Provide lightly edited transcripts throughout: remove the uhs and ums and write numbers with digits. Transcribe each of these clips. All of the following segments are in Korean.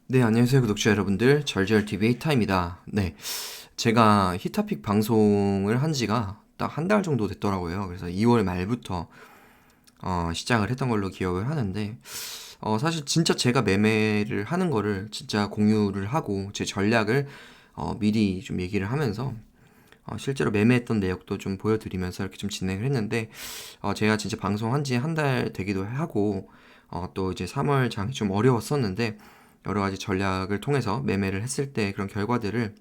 네, 안녕하세요, 구독자 여러분들. 절절TV의 타입니다. 네, 제가 히타픽 방송을 한 지가 딱 한 달 정도 됐더라고요. 그래서 2월 말부터 시작을 했던 걸로 기억을 하는데, 사실 진짜 제가 매매를 하는 거를 진짜 공유를 하고 제 전략을 미리 좀 얘기를 하면서 실제로 매매했던 내역도 좀 보여드리면서 이렇게 좀 진행을 했는데, 제가 진짜 방송한 지 한 달 되기도 하고, 또 이제 3월 장이 좀 어려웠었는데, 여러 가지 전략을 통해서 매매를 했을 때 그런 결과들을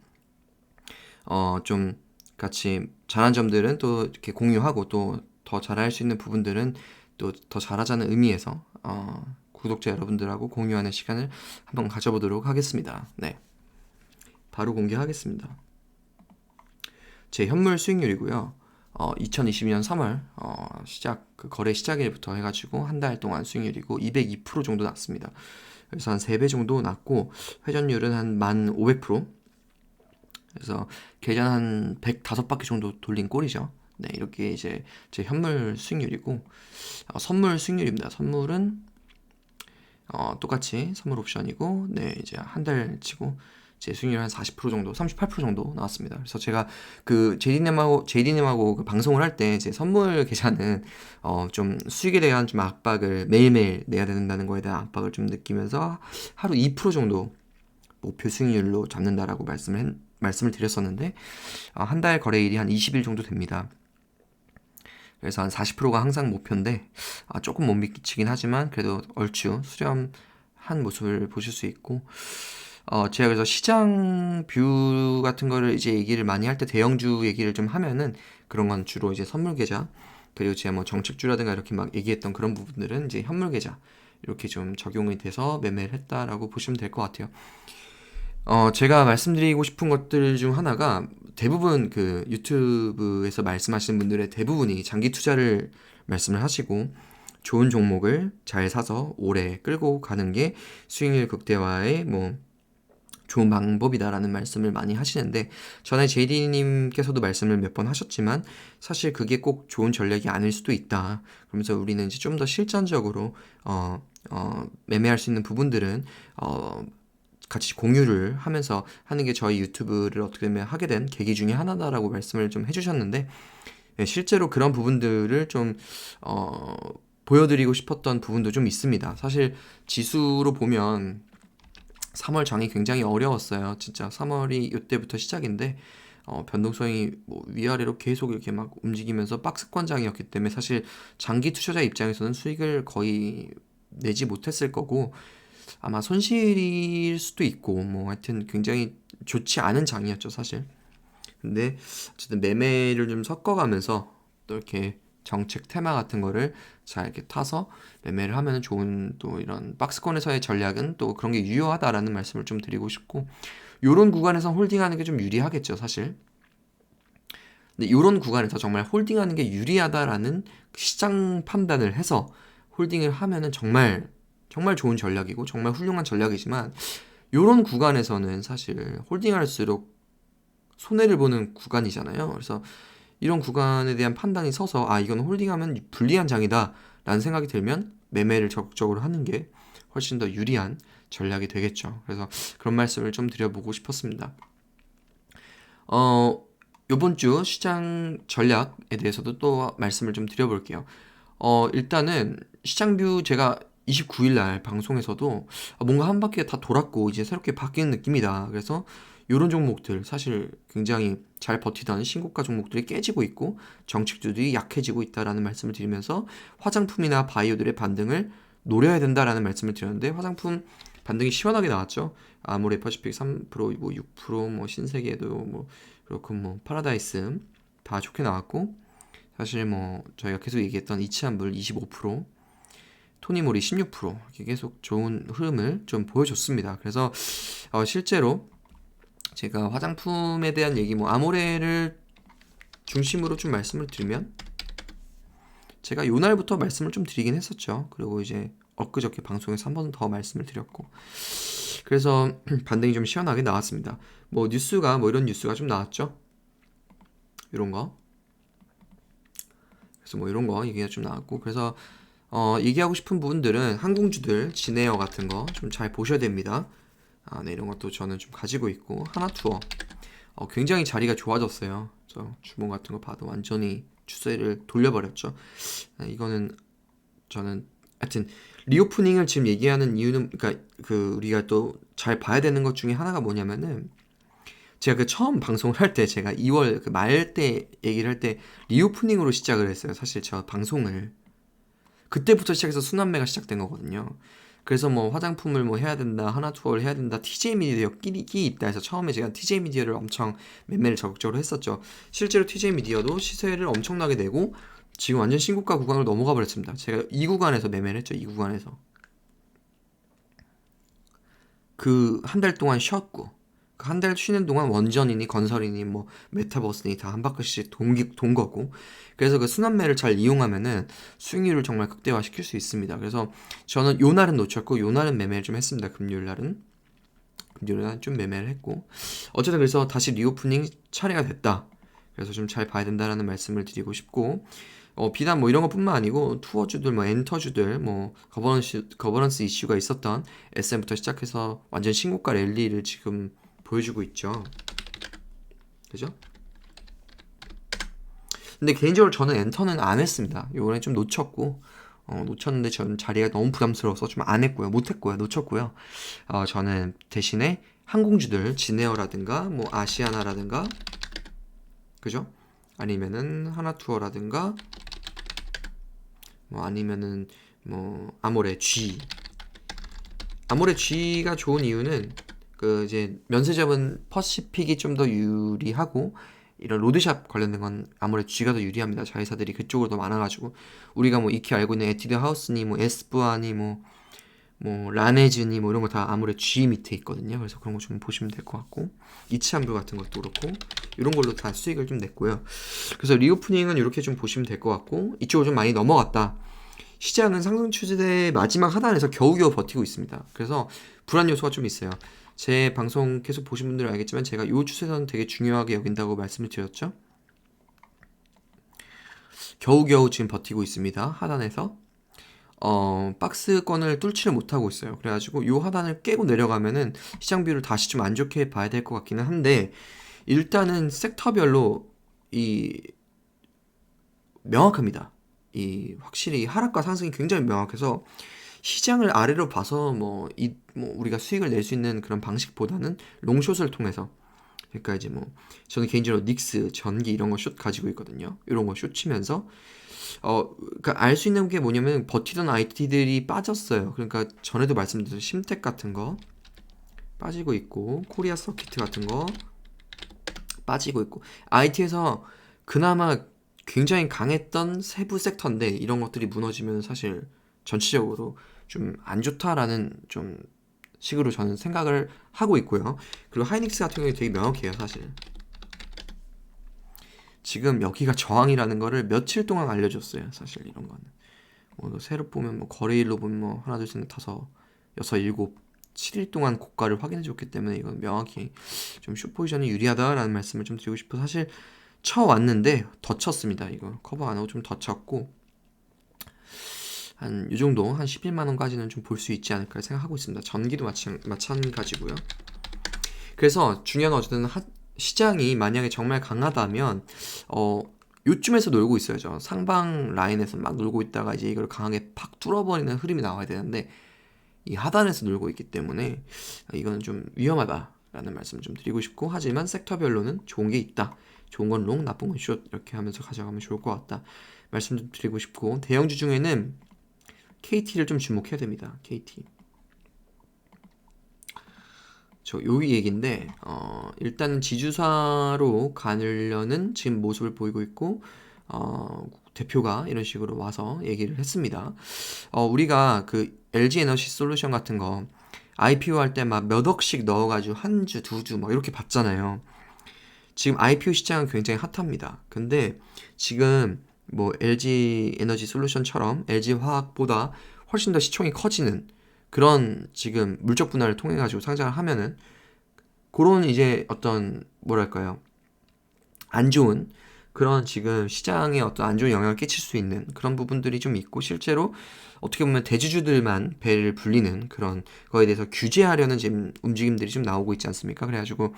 좀 같이 잘한 점들은 또 이렇게 공유하고 또 더 잘할 수 있는 부분들은 또 더 잘하자는 의미에서 구독자 여러분들하고 공유하는 시간을 한번 가져보도록 하겠습니다. 네, 바로 공개하겠습니다. 제 현물 수익률이고요. 2022년 3월 그 거래 시작일부터 해가지고 한 달 동안 수익률이고 202% 정도 났습니다. 그래서 한 3배 정도 났고 회전율은 한 1500%. 그래서 계좌 한 105바퀴 정도 돌린 꼴이죠. 네, 이렇게 이제 제 현물 수익률이고 선물 수익률입니다. 선물은 똑같이 선물 옵션이고, 네, 이제 한 달 치고 제 수익률 한 40% 정도, 38% 정도 나왔습니다. 그래서 제가 그 제이디님하고 그 방송을 할 때 제 선물 계좌는 좀 수익에 대한 좀 압박을 매일매일 내야 된다는 거에 대한 압박을 좀 느끼면서 하루 2% 정도 목표 수익률로 잡는다라고 말씀을 드렸었는데, 한 달 거래일이 한 20일 정도 됩니다. 그래서 한 40%가 항상 목표인데, 조금 못 미치긴 하지만 그래도 얼추 수렴한 모습을 보실 수 있고, 제가 그래서 시장 뷰 같은 거를 이제 얘기를 많이 할 때 대형주 얘기를 좀 하면은 그런 건 주로 이제 선물 계좌, 그리고 제가 뭐 정책주라든가 이렇게 막 얘기했던 그런 부분들은 이제 현물 계좌 이렇게 좀 적용이 돼서 매매를 했다라고 보시면 될 것 같아요. 제가 말씀드리고 싶은 것들 중 하나가 대부분 그 유튜브에서 말씀하시는 분들의 대부분이 장기 투자를 말씀을 하시고 좋은 종목을 잘 사서 오래 끌고 가는 게 수익률 극대화의 뭐 좋은 방법이다라는 말씀을 많이 하시는데, 전에 JD님께서도 말씀을 몇 번 하셨지만 사실 그게 꼭 좋은 전략이 아닐 수도 있다. 그러면서 우리는 이제 좀 더 실전적으로 매매할 수 있는 부분들은 같이 공유를 하면서 하는 게 저희 유튜브를 어떻게 보면 하게 된 계기 중에 하나다라고 말씀을 좀 해주셨는데, 네, 실제로 그런 부분들을 좀 어, 보여드리고 싶었던 부분도 좀 있습니다. 사실 지수로 보면 3월 장이 굉장히 어려웠어요. 진짜 3월이 이때부터 시작인데 변동성이 뭐 위아래로 계속 이렇게 막 움직이면서 박스권 장이었기 때문에 사실 장기 투자자 입장에서는 수익을 거의 내지 못했을 거고, 아마 손실일 수도 있고 뭐 하여튼 굉장히 좋지 않은 장이었죠 사실. 근데 어쨌든 매매를 좀 섞어가면서 또 이렇게 정책 테마 같은 거를 잘 이렇게 타서 매매를 하면 좋은, 또 이런 박스권에서의 전략은 또 그런 게 유효하다라는 말씀을 좀 드리고 싶고, 요런 구간에서 홀딩하는 게 좀 유리하겠죠 사실. 근데 요런 구간에서 정말 홀딩하는 게 유리하다라는 시장 판단을 해서 홀딩을 하면은 정말 정말 좋은 전략이고 정말 훌륭한 전략이지만, 요런 구간에서는 사실 홀딩할수록 손해를 보는 구간이잖아요. 그래서 이런 구간에 대한 판단이 서서 이건 홀딩하면 불리한 장이다 라는 생각이 들면 매매를 적극적으로 하는 게 훨씬 더 유리한 전략이 되겠죠. 그래서 그런 말씀을 좀 드려보고 싶었습니다. 어, 요번 주 시장 전략에 대해서도 또 말씀을 좀 드려볼게요. 일단은 시장뷰 제가 29일 날 방송에서도 뭔가 한 바퀴 다 돌았고 이제 새롭게 바뀌는 느낌이다. 그래서 요런 종목들 사실 굉장히 잘 버티던 신고가 종목들이 깨지고 있고 정책주들이 약해지고 있다라는 말씀을 드리면서 화장품이나 바이오들의 반등을 노려야 된다라는 말씀을 드렸는데, 화장품 반등이 시원하게 나왔죠. 아모레퍼시픽 3%, 뭐 6%, 뭐 신세계도 뭐 그렇고 뭐 파라다이스 다 좋게 나왔고, 사실 뭐 저희가 계속 얘기했던 이치한물 25%, 토니모리 16% 이렇게 계속 좋은 흐름을 좀 보여줬습니다. 그래서 실제로 제가 화장품에 대한 얘기, 뭐 아모레를 중심으로 좀 말씀을 드리면, 제가 요날부터 말씀을 좀 드리긴 했었죠. 그리고 이제 엊그저께 방송에서 한 번 더 말씀을 드렸고, 그래서 반등이 좀 시원하게 나왔습니다. 뭐 뉴스가 뭐 이런 뉴스가 좀 나왔죠. 이런 거. 그래서 뭐 이런 거 얘기가 좀 나왔고, 그래서 얘기하고 싶은 부분들은 항공주들 진에어 같은 거 좀 잘 보셔야 됩니다. 네, 이런 것도 저는 좀 가지고 있고, 하나투어 굉장히 자리가 좋아졌어요. 저 주봉 같은 거 봐도 완전히 추세를 돌려버렸죠. 이거는 저는 하여튼 리오프닝을 지금 얘기하는 이유는, 그러니까 그 우리가 또 잘 봐야 되는 것 중에 하나가 뭐냐면은, 제가 그 처음 방송을 할 때, 제가 2월 그 말 때 얘기를 할 때 리오프닝으로 시작을 했어요. 사실 저 방송을 그때부터 시작해서 순환매가 시작된 거거든요. 그래서 뭐 화장품을 뭐 해야 된다, 하나투어를 해야 된다, TJ 미디어 끼 있다 해서 처음에 제가 TJ 미디어를 엄청 매매를 적극적으로 했었죠. 실제로 TJ 미디어도 시세를 엄청나게 내고 지금 완전 신고가 구간으로 넘어가 버렸습니다. 제가 이 구간에서 매매를 했죠. 이 구간에서 그 한 달 동안 쉬었고, 그 한 달 쉬는 동안 원전이니 건설이니 뭐 메타버스니 다 한 바퀴씩 돈 거고, 그래서 그 순환매를 잘 이용하면은 수익률을 정말 극대화시킬 수 있습니다. 그래서 저는 요 날은 놓쳤고 요 날은 매매를 좀 했습니다. 금요일 날은 좀 매매를 했고, 어쨌든 그래서 다시 리오프닝 차례가 됐다. 그래서 좀 잘 봐야 된다라는 말씀을 드리고 싶고, 비단 뭐 이런 것뿐만 아니고 투어주들, 뭐 엔터주들, 뭐 거버넌스 이슈가 있었던 SM부터 시작해서 완전 신고가 랠리를 지금 보여주고 있죠. 그죠? 근데 개인적으로 저는 엔터는 안 했습니다. 요번에 좀 놓쳤고, 놓쳤는데 저는 자리가 너무 부담스러워서 좀 안 했고요. 못 했고요. 놓쳤고요. 저는 대신에 항공주들, 진에어라든가 뭐 아시아나라든가, 그죠? 아니면은 하나투어라든가, 뭐 아니면은 뭐 아모레 G가 좋은 이유는 그 이제 면세점은 퍼시픽이 좀 더 유리하고, 이런 로드샵 관련된 건 아모레 G가 더 유리합니다. 자회사들이 그쪽으로 더 많아가지고, 우리가 뭐 익히 알고 있는 에티드 하우스니 뭐 에스쁘아니 뭐 라네즈니 뭐 이런 거 다 아모레 G 밑에 있거든요. 그래서 그런 거 좀 보시면 될 것 같고, 이치한뷰 같은 것도 그렇고 이런 걸로 다 수익을 좀 냈고요. 그래서 리오프닝은 이렇게 좀 보시면 될 것 같고, 이쪽으로 좀 많이 넘어갔다. 시장은 상승 추세의 마지막 하단에서 겨우겨우 버티고 있습니다. 그래서 불안 요소가 좀 있어요. 제 방송 계속 보신 분들은 알겠지만 제가 이 추세선 되게 중요하게 여긴다고 말씀을 드렸죠. 겨우겨우 지금 버티고 있습니다. 하단에서 박스권을 뚫지를 못하고 있어요. 그래가지고 이 하단을 깨고 내려가면은 시장 뷰를 다시 좀 안 좋게 봐야 될 것 같기는 한데, 일단은 섹터별로 이 명확합니다. 이 확실히 하락과 상승이 굉장히 명확해서 시장을 아래로 봐서 뭐 우리가 수익을 낼 수 있는 그런 방식보다는 롱숏을 통해서, 그러니까 이제 뭐 저는 개인적으로 닉스, 전기 이런 거 숏 가지고 있거든요. 이런 거 숏 치면서 그러니까 알 수 있는 게 뭐냐면 버티던 IT들이 빠졌어요. 그러니까 전에도 말씀드린 심텍 같은 거 빠지고 있고, 코리아 서키트 같은 거 빠지고 있고, IT에서 그나마 굉장히 강했던 세부 섹터인데 이런 것들이 무너지면 사실 전체적으로 좀 안 좋다라는 좀 식으로 저는 생각을 하고 있고요. 그리고 하이닉스 같은 경우에 되게 명확해요. 사실 지금 여기가 저항이라는 거를 며칠 동안 알려줬어요. 사실 이런 거는 뭐 세로 보면 뭐 거래일로 보면 뭐 하나 둘 셋 넷 다섯 여섯 일곱 7일 동안 고가를 확인해 줬기 때문에 이건 명확히 좀 숏포지션이 유리하다라는 말씀을 좀 드리고 싶어. 사실 쳐왔는데 더 쳤습니다. 이거 커버 안 하고 좀 더 쳤고, 한 이 정도 한 11만 원까지는 좀 볼 수 있지 않을까 생각하고 있습니다. 전기도 마찬가지고요. 그래서 중요한 건 어쨌든 시장이 만약에 정말 강하다면 요쯤에서 놀고 있어야죠. 상방 라인에서 막 놀고 있다가 이제 이걸 강하게 팍 뚫어버리는 흐름이 나와야 되는데 이 하단에서 놀고 있기 때문에 이거는 좀 위험하다라는 말씀을 좀 드리고 싶고, 하지만 섹터별로는 좋은 게 있다. 좋은 건 롱, 나쁜 건 숏, 이렇게 하면서 가져가면 좋을 것 같다 말씀 좀 드리고 싶고, 대형주 중에는 KT를 좀 주목해야 됩니다. KT. 저 요 얘기인데 일단 지주사로 가려는 지금 모습을 보이고 있고, 대표가 이런 식으로 와서 얘기를 했습니다. 우리가 그 LG 에너지 솔루션 같은 거 IPO 할 때 막 몇 억씩 넣어가지고 한 주, 두 주 막 이렇게 봤잖아요. 지금 IPO 시장은 굉장히 핫합니다. 근데 지금 뭐 LG 에너지 솔루션처럼 LG 화학보다 훨씬 더 시총이 커지는 그런 지금 물적 분할을 통해 가지고 상장을 하면은, 그런 이제 어떤 뭐랄까요, 안 좋은 그런 지금 시장에 어떤 안 좋은 영향을 끼칠 수 있는 그런 부분들이 좀 있고, 실제로 어떻게 보면 대주주들만 배를 불리는 그런 거에 대해서 규제하려는 지금 움직임들이 좀 나오고 있지 않습니까? 그래가지고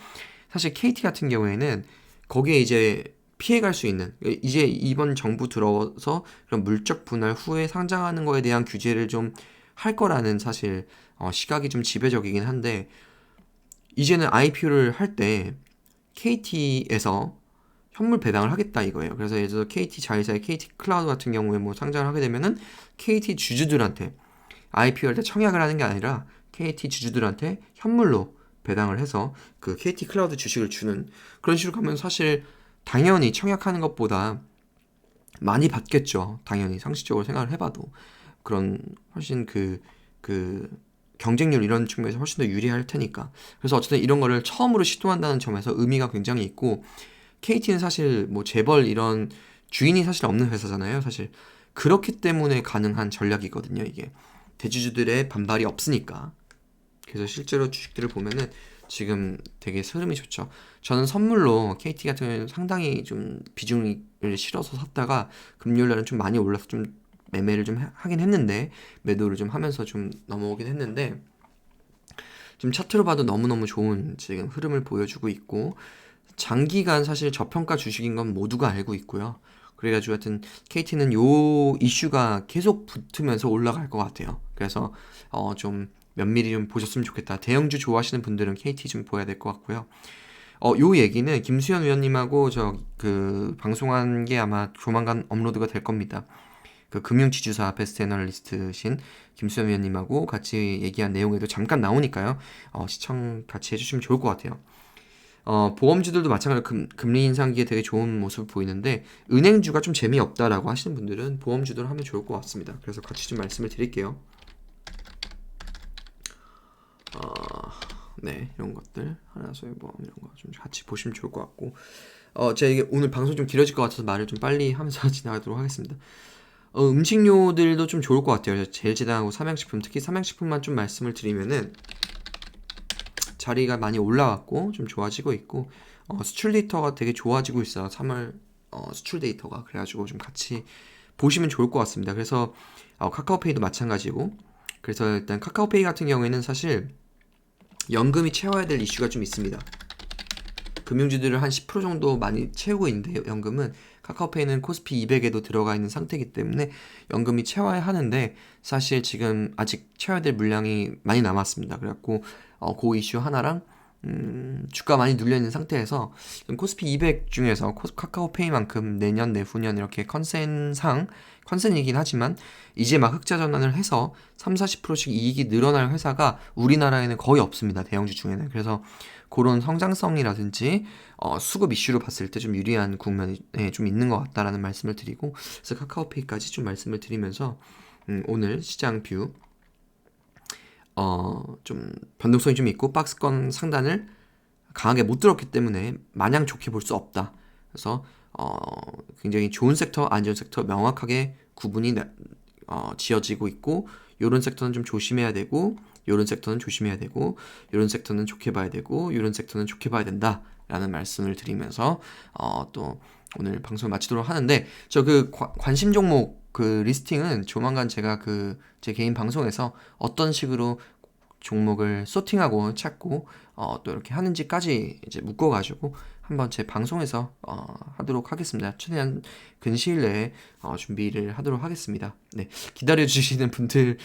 사실 KT 같은 경우에는 거기에 이제 피해갈 수 있는, 이제 이번 정부 들어서 그런 물적 분할 후에 상장하는 거에 대한 규제를 좀 할 거라는 사실 시각이 좀 지배적이긴 한데, 이제는 IPO를 할 때 KT에서 현물 배당을 하겠다 이거예요. 그래서 예를 들어 KT 자회사의 KT 클라우드 같은 경우에 뭐 상장을 하게 되면은 KT 주주들한테 IPO 할 때 청약을 하는 게 아니라 KT 주주들한테 현물로 배당을 해서 그 KT 클라우드 주식을 주는, 그런 식으로 가면 사실 당연히 청약하는 것보다 많이 받겠죠. 당연히 상식적으로 생각을 해봐도 그런 훨씬 그 경쟁률 이런 측면에서 훨씬 더 유리할 테니까. 그래서 어쨌든 이런 거를 처음으로 시도한다는 점에서 의미가 굉장히 있고, KT는 사실 뭐 재벌 이런 주인이 사실 없는 회사잖아요. 사실 그렇기 때문에 가능한 전략이거든요. 이게 대주주들의 반발이 없으니까. 그래서 실제로 주식들을 보면은 지금 되게 흐름이 좋죠. 저는 선물로 KT 같은 경우는 상당히 좀 비중을 실어서 샀다가 금요일 날은 좀 많이 올라서 좀 매매를 좀 하긴 했는데, 매도를 좀 하면서 좀 넘어오긴 했는데, 지금 차트로 봐도 너무너무 좋은 지금 흐름을 보여주고 있고, 장기간 사실 저평가 주식인 건 모두가 알고 있고요. 그래가지고 하여튼 KT는 요 이슈가 계속 붙으면서 올라갈 것 같아요. 그래서 좀 면밀히 좀 보셨으면 좋겠다. 대형주 좋아하시는 분들은 KT 좀 보야 될 것 같고요. 요 얘기는 김수현 위원님하고 저 그 방송한 게 아마 조만간 업로드가 될 겁니다. 그 금융지주사 베스트 애널리스트신 김수현 위원님하고 같이 얘기한 내용에도 잠깐 나오니까요. 시청 같이 해주시면 좋을 것 같아요. 보험주들도 마찬가지로 금리 인상기에 되게 좋은 모습을 보이는데, 은행주가 좀 재미없다라고 하시는 분들은 보험주들 하면 좋을 것 같습니다. 그래서 같이 좀 말씀을 드릴게요. 네, 이런 것들 하나소유보험 이런 거 좀 같이 보시면 좋을 것 같고, 제가 이게 오늘 방송 좀 길어질 것 같아서 말을 좀 빨리 하면서 지나가도록 하겠습니다. 음식료들도 좀 좋을 것 같아요. 제일제당하고 삼양식품, 특히 삼양식품만 좀 말씀을 드리면은 자리가 많이 올라왔고 좀 좋아지고 있고, 수출 데이터가 되게 좋아지고 있어요. 3월 수출 데이터가. 그래가지고 좀 같이 보시면 좋을 것 같습니다. 그래서 카카오페이도 마찬가지고, 그래서 일단 카카오페이 같은 경우에는 사실 연금이 채워야 될 이슈가 좀 있습니다. 금융주들을 한 10% 정도 많이 채우고 있는데, 연금은 카카오페이는 코스피 200에도 들어가 있는 상태이기 때문에 연금이 채워야 하는데, 사실 지금 아직 채워야 될 물량이 많이 남았습니다. 그래갖고 그 이슈 하나랑 주가 많이 눌려있는 상태에서 코스피 200 중에서 카카오페이만큼 내년 내후년 이렇게 컨센이긴 하지만 이제 막 흑자 전환을 해서 3-40%씩 이익이 늘어날 회사가 우리나라에는 거의 없습니다. 대형주 중에는. 그래서 그런 성장성이라든지 수급 이슈로 봤을 때 좀 유리한 국면이 좀 있는 것 같다라는 말씀을 드리고, 그래서 카카오페이까지 좀 말씀을 드리면서 오늘 시장 뷰 좀 변동성이 좀 있고 박스권 상단을 강하게 못 들었기 때문에 마냥 좋게 볼 수 없다. 그래서 굉장히 좋은 섹터, 안 좋은 섹터 명확하게 구분이 지어지고 있고, 요런 섹터는 좀 조심해야 되고, 요런 섹터는 조심해야 되고, 요런 섹터는 좋게 봐야 되고, 요런 섹터는 좋게 봐야 된다 라는 말씀을 드리면서 또 오늘 방송을 마치도록 하는데, 저 그 관심 종목 그 리스팅은 조만간 제가 그 제 개인 방송에서 어떤 식으로 종목을 소팅하고 찾고 또 이렇게 하는지까지 이제 묶어가지고 한번 제 방송에서 하도록 하겠습니다. 최대한 근시일 내에 준비를 하도록 하겠습니다. 네, 기다려주시는 분들이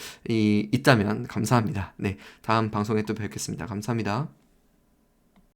있다면 감사합니다. 네, 다음 방송에 또 뵙겠습니다. 감사합니다.